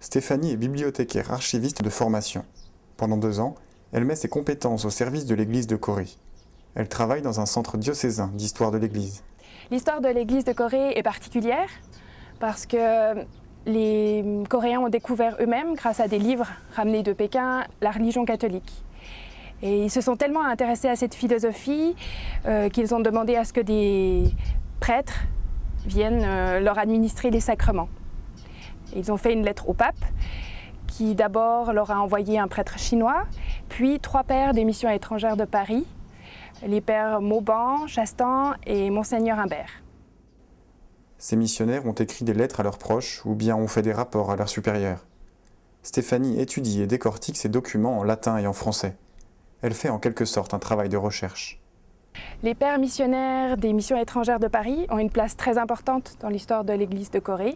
Stéphanie est bibliothécaire archiviste de formation. Pendant 2 ans, elle met ses compétences au service de l'Église de Corée. Elle travaille dans un centre diocésain d'histoire de l'Église. L'histoire de l'Église de Corée est particulière parce que les Coréens ont découvert eux-mêmes, grâce à des livres ramenés de Pékin, la religion catholique. Et ils se sont tellement intéressés à cette philosophie qu'ils ont demandé à ce que des prêtres viennent leur administrer les sacrements. Ils ont fait une lettre au pape qui d'abord leur a envoyé un prêtre chinois, puis 3 pères des missions étrangères de Paris, les pères Mauban, Chastan et Monseigneur Imbert. Ces missionnaires ont écrit des lettres à leurs proches ou bien ont fait des rapports à leurs supérieurs. Stéphanie étudie et décortique ces documents en latin et en français. Elle fait en quelque sorte un travail de recherche. Les pères missionnaires des missions étrangères de Paris ont une place très importante dans l'histoire de l'Église de Corée.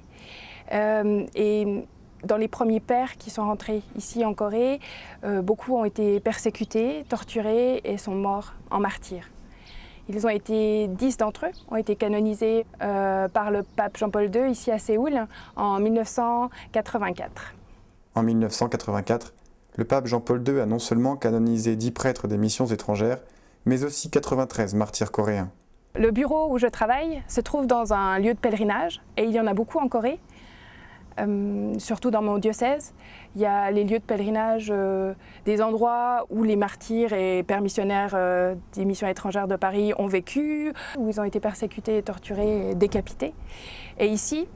Et dans les premiers pères qui sont rentrés ici en Corée, beaucoup ont été persécutés, torturés et sont morts en martyrs. 10 d'entre eux ont été canonisés par le pape Jean-Paul II ici à Séoul en 1984. En 1984, le pape Jean-Paul II a non seulement canonisé 10 prêtres des missions étrangères, mais aussi 93 martyrs coréens. Le bureau où je travaille se trouve dans un lieu de pèlerinage, et il y en a beaucoup en Corée, surtout dans mon diocèse. Il y a les lieux de pèlerinage, des endroits où les martyrs et pères missionnaires des missions étrangères de Paris ont vécu, où ils ont été persécutés, torturés et décapités. Et ici,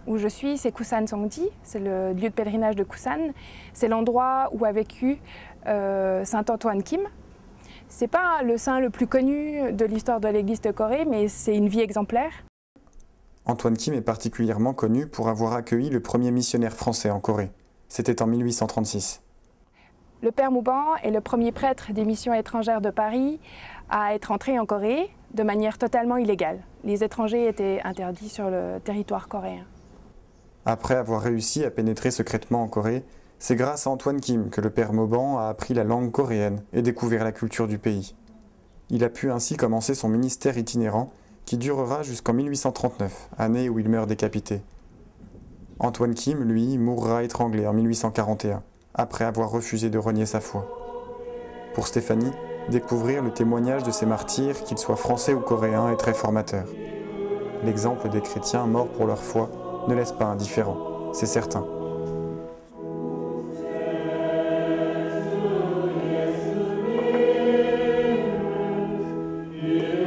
où je suis, c'est Kusan Songji, c'est le lieu de pèlerinage de Kusan. C'est l'endroit où a vécu saint Antoine Kim. C'est pas le saint le plus connu de l'histoire de l'Église de Corée, mais c'est une vie exemplaire. Antoine Kim est particulièrement connu pour avoir accueilli le premier missionnaire français en Corée. C'était en 1836. Le père Mauban est le premier prêtre des missions étrangères de Paris à être entré en Corée de manière totalement illégale. Les étrangers étaient interdits sur le territoire coréen. Après avoir réussi à pénétrer secrètement en Corée, c'est grâce à Antoine Kim que le père Mauban a appris la langue coréenne et découvert la culture du pays. Il a pu ainsi commencer son ministère itinérant qui durera jusqu'en 1839, année où il meurt décapité. Antoine Kim, lui, mourra étranglé en 1841, après avoir refusé de renier sa foi. Pour Stéphanie, découvrir le témoignage de ces martyrs, qu'ils soient français ou coréens, est très formateur. L'exemple des chrétiens morts pour leur foi ne laisse pas indifférent, c'est certain. Yeah.